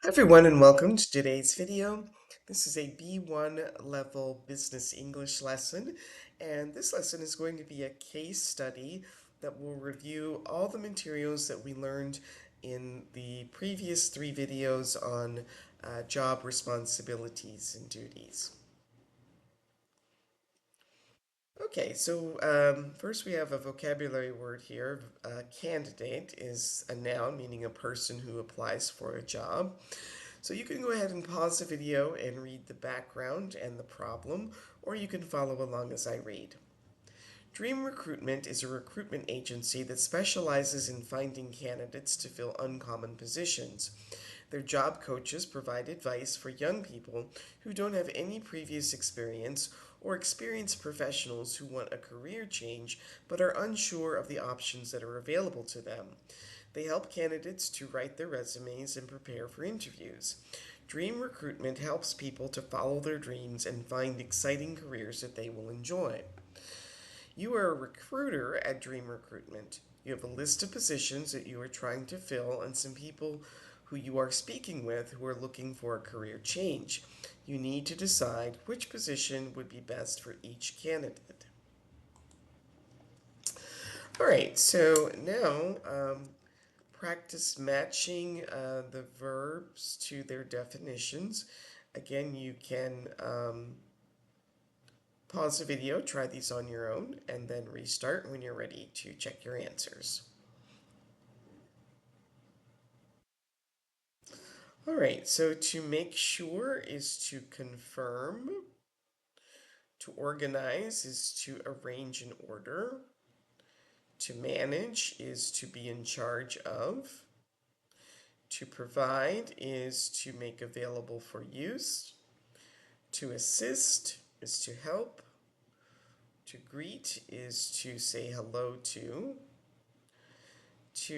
Hi everyone and welcome to today's video. This is a B1 level business English lesson, and this lesson is going to be a case study that will review all the materials that we learned in the previous three videos on job responsibilities and duties. Okay, so first we have a vocabulary word here. Candidate is a noun, meaning a person who applies for a job. So you can go ahead and pause the video and read the background and the problem, or you can follow along as I read. Dream Recruitment is a recruitment agency that specializes in finding candidates to fill uncommon positions. Their job coaches provide advice for young people who don't have any previous experience or experienced professionals who want a career change but are unsure of the options that are available to them. They help candidates to write their resumes and prepare for interviews. Dream Recruitment helps people to follow their dreams and find exciting careers that they will enjoy. You are a recruiter at Dream Recruitment. You have a list of positions that you are trying to fill and some people who you are speaking with who are looking for a career change. You need to decide which position would be best for each candidate. All right, so now practice matching the verbs to their definitions. Again, you can pause the video, try these on your own, and then restart when you're ready to check your answers. All right, so to make sure is to confirm, to organize is to arrange in order, to manage is to be in charge of, to provide is to make available for use, to assist is to help, to greet is to say hello to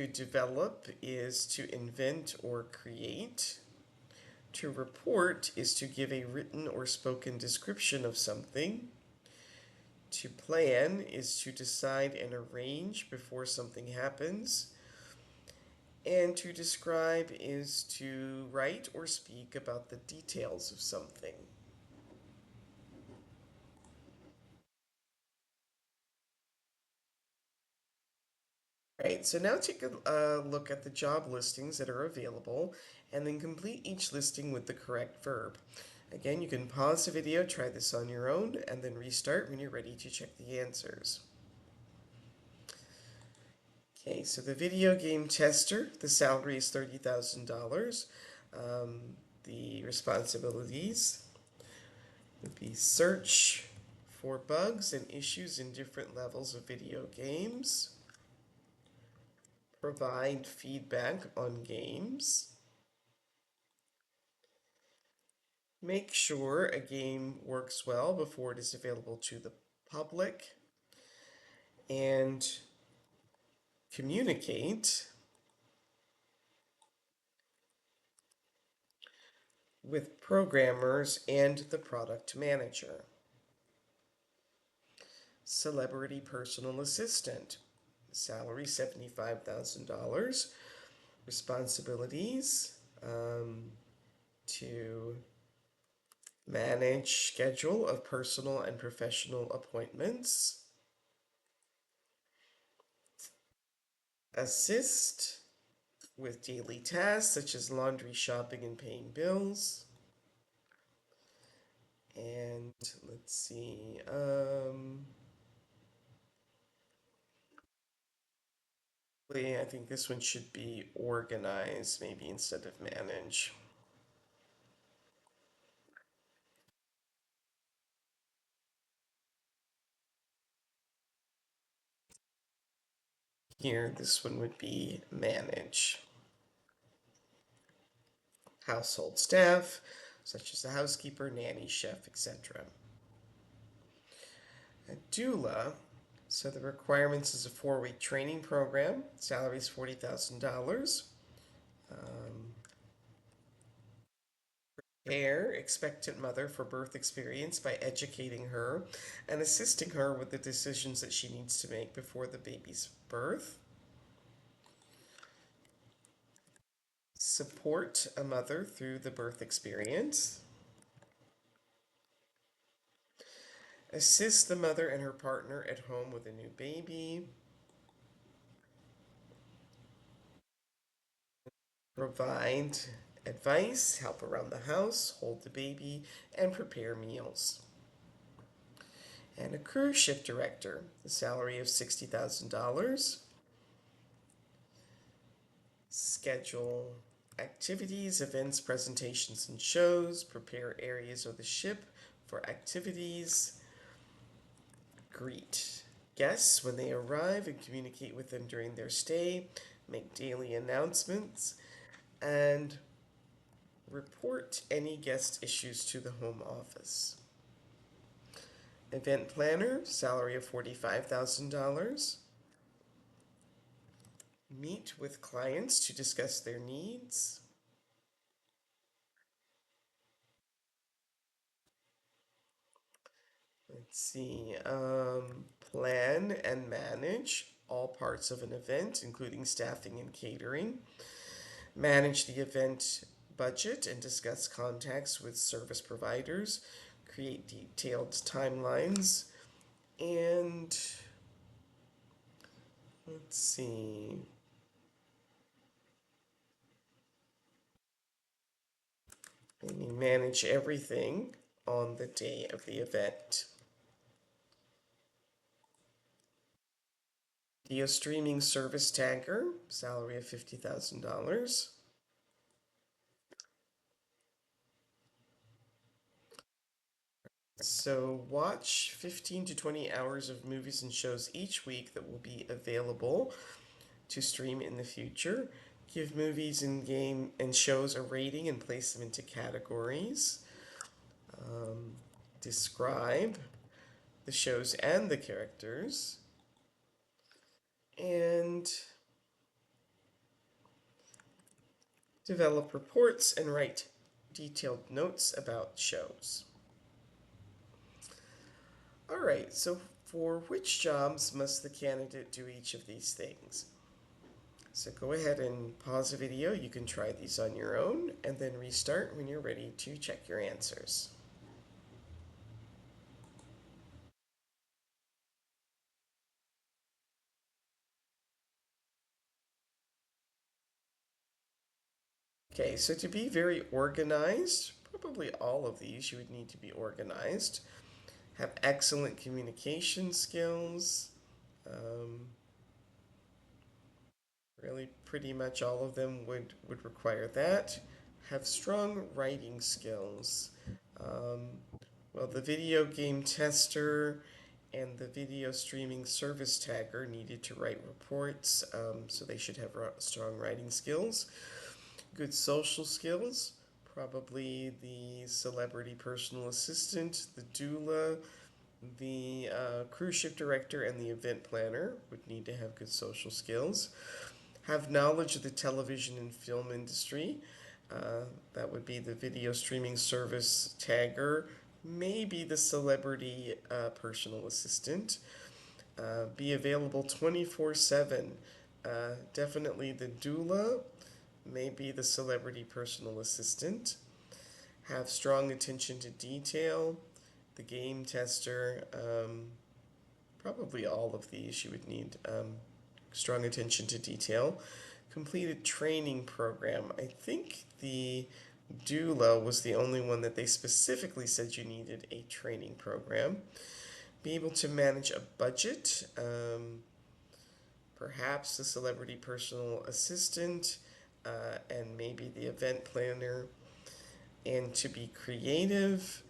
develop is to invent or create, to report is to give a written or spoken description of something, to plan is to decide and arrange before something happens, and to describe is to write or speak about the details of something. Right, so now take a look at the job listings that are available and then complete each listing with the correct verb. Again, you can pause the video, try this on your own, and then restart when you're ready to check the answers. Okay, so the video game tester, the salary is $30,000. The responsibilities would be search for bugs and issues in different levels of video games, provide feedback on games, make sure a game works well before it is available to the public, and communicate with programmers and the product manager. Celebrity personal assistant, salary $75,000. Responsibilities to manage schedule of personal and professional appointments, assist with daily tasks such as laundry, shopping, and paying bills. And let's see, I think this one should be organize maybe instead of manage. Here, this one would be manage. Household staff, such as a housekeeper, nanny, chef, etc. A doula, so the requirements is a 4-week training program. Salary is $40,000. Prepare expectant mother for birth experience by educating her and assisting her with the decisions that she needs to make before the baby's birth. Support a mother through the birth experience. Assist the mother and her partner at home with a new baby. Provide advice, help around the house, hold the baby, and prepare meals. And a cruise ship director, the salary of $60,000. Schedule activities, events, presentations, and shows. Prepare areas of the ship for activities. Greet guests when they arrive and communicate with them during their stay. Make daily announcements. And report any guest issues to the home office. Event planner, salary of $45,000. Meet with clients to discuss their needs. Let's see, plan and manage all parts of an event, including staffing and catering. Manage the event budget and discuss contacts with service providers. Create detailed timelines. And let's see. Maybe manage everything on the day of the event. Video streaming service tagger, salary of $50,000. So watch 15 to 20 hours of movies and shows each week that will be available to stream in the future. Give movies and game and shows a rating and place them into categories. Describe the shows and the characters. And develop reports and write detailed notes about shows. All right, so for which jobs must the candidate do each of these things? So go ahead and pause the video. You can try these on your own and then restart when you're ready to check your answers. Okay, so to be very organized, probably all of these you would need to be organized. Have excellent communication skills. Really, pretty much all of them would require that. Have strong writing skills. Well, the video game tester and the video streaming service tagger needed to write reports, so they should have strong writing skills. Good social skills, probably the celebrity personal assistant, the doula, the cruise ship director, and the event planner would need to have good social skills. Have knowledge of the television and film industry. That would be the video streaming service tagger, maybe the celebrity personal assistant. Be available 24/7. Definitely the doula, maybe the celebrity personal assistant. Have strong attention to detail. The game tester, probably all of these you would need strong attention to detail. Completed training program. I think the doula was the only one that they specifically said you needed a training program. Be able to manage a budget. Perhaps the celebrity personal assistant, and maybe the event planner. And to be creative,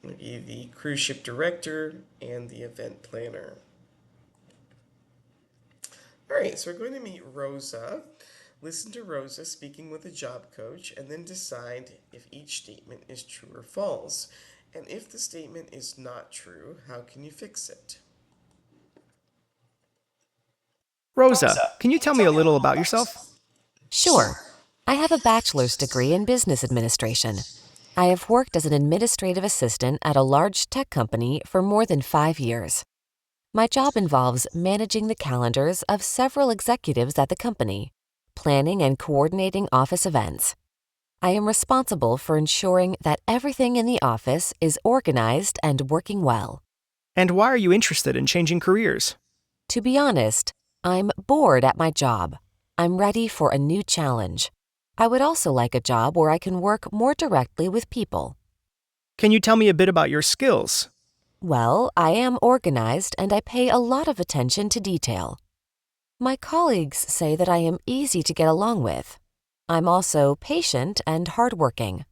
maybe the cruise ship director and the event planner. All right, so we're going to meet Rosa. Listen to Rosa speaking with a job coach and then decide if each statement is true or false. And if the statement is not true, how can you fix it? Rosa, can you tell me a little about yourself? Sure. I have a bachelor's degree in business administration. I have worked as an administrative assistant at a large tech company for more than 5 years. My job involves managing the calendars of several executives at the company, planning and coordinating office events. I am responsible for ensuring that everything in the office is organized and working well. And why are you interested in changing careers? To be honest, I'm bored at my job. I'm ready for a new challenge. I would also like a job where I can work more directly with people. Can you tell me a bit about your skills? Well, I am organized and I pay a lot of attention to detail. My colleagues say that I am easy to get along with. I'm also patient and hardworking.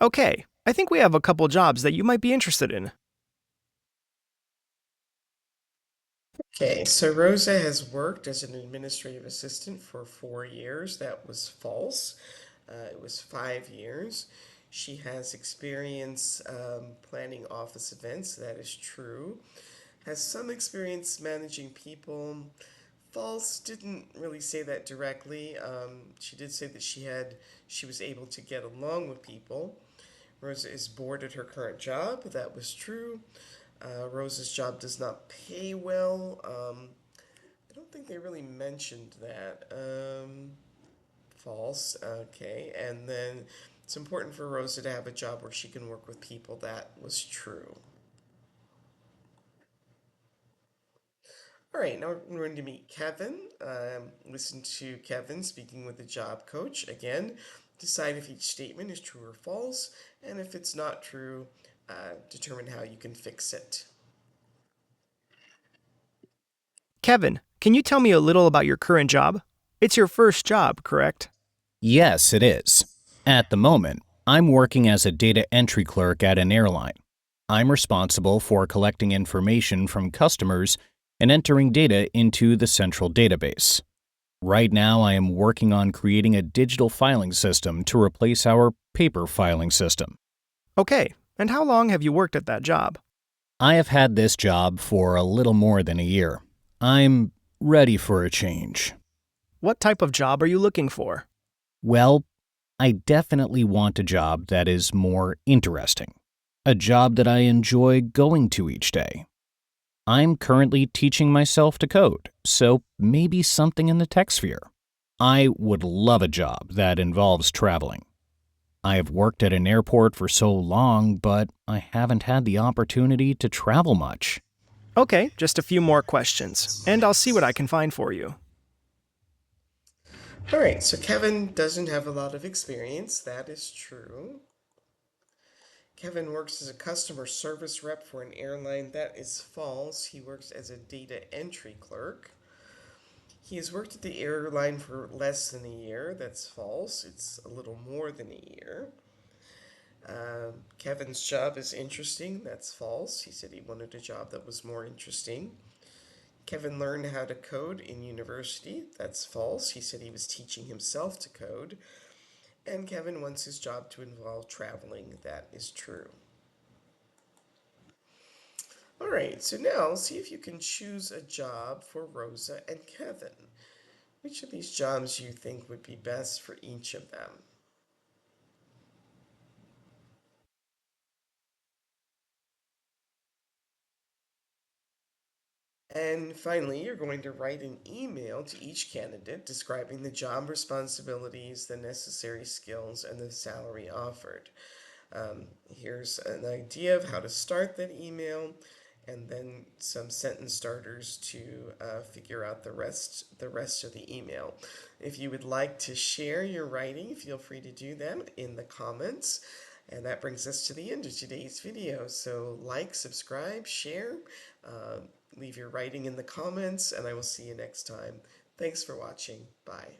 Okay, I think we have a couple jobs that you might be interested in. Okay, so Rosa has worked as an administrative assistant for 4 years. That was false. It was 5 years. She has experience planning office events. That is true. Has some experience managing people. False didn't really say that directly. She did say that she was able to get along with people. Rosa is bored at her current job. That was true. Rosa's job does not pay well. I don't think they really mentioned that. False. Okay. And then it's important for Rosa to have a job where she can work with people. That was true. All right, now we're going to meet Kevin. Listen to Kevin speaking with the job coach. Again, decide if each statement is true or false, and if it's not true, determine how you can fix it. Kevin, can you tell me a little about your current job? It's your first job, correct? Yes, it is. At the moment, I'm working as a data entry clerk at an airline. I'm responsible for collecting information from customers and entering data into the central database. Right now, I am working on creating a digital filing system to replace our paper filing system. Okay, and how long have you worked at that job? I have had this job for a little more than a year. I'm ready for a change. What type of job are you looking for? Well, I definitely want a job that is more interesting. A job that I enjoy going to each day. I'm currently teaching myself to code, so maybe something in the tech sphere. I would love a job that involves traveling. I have worked at an airport for so long, but I haven't had the opportunity to travel much. Okay, just a few more questions, and I'll see what I can find for you. All right, so Kevin doesn't have a lot of experience. That is true. Kevin works as a customer service rep for an airline. That is false. He works as a data entry clerk. He has worked at the airline for less than a year. That's false. It's a little more than a year. Kevin's job is interesting. That's false. He said he wanted a job that was more interesting. Kevin learned how to code in university. That's false. He said he was teaching himself to code. And Kevin wants his job to involve traveling. That is true. All right, so now see if you can choose a job for Rosa and Kevin. Which of these jobs do you think would be best for each of them? And finally, you're going to write an email to each candidate describing the job responsibilities, the necessary skills, and the salary offered. Here's an idea of how to start that email, and then some sentence starters to figure out the rest of the email. If you would like to share your writing, feel free to do that in the comments. And that brings us to the end of today's video. So like, subscribe, share, uh, leave your writing in the comments, and I will see you next time. Thanks for watching. Bye.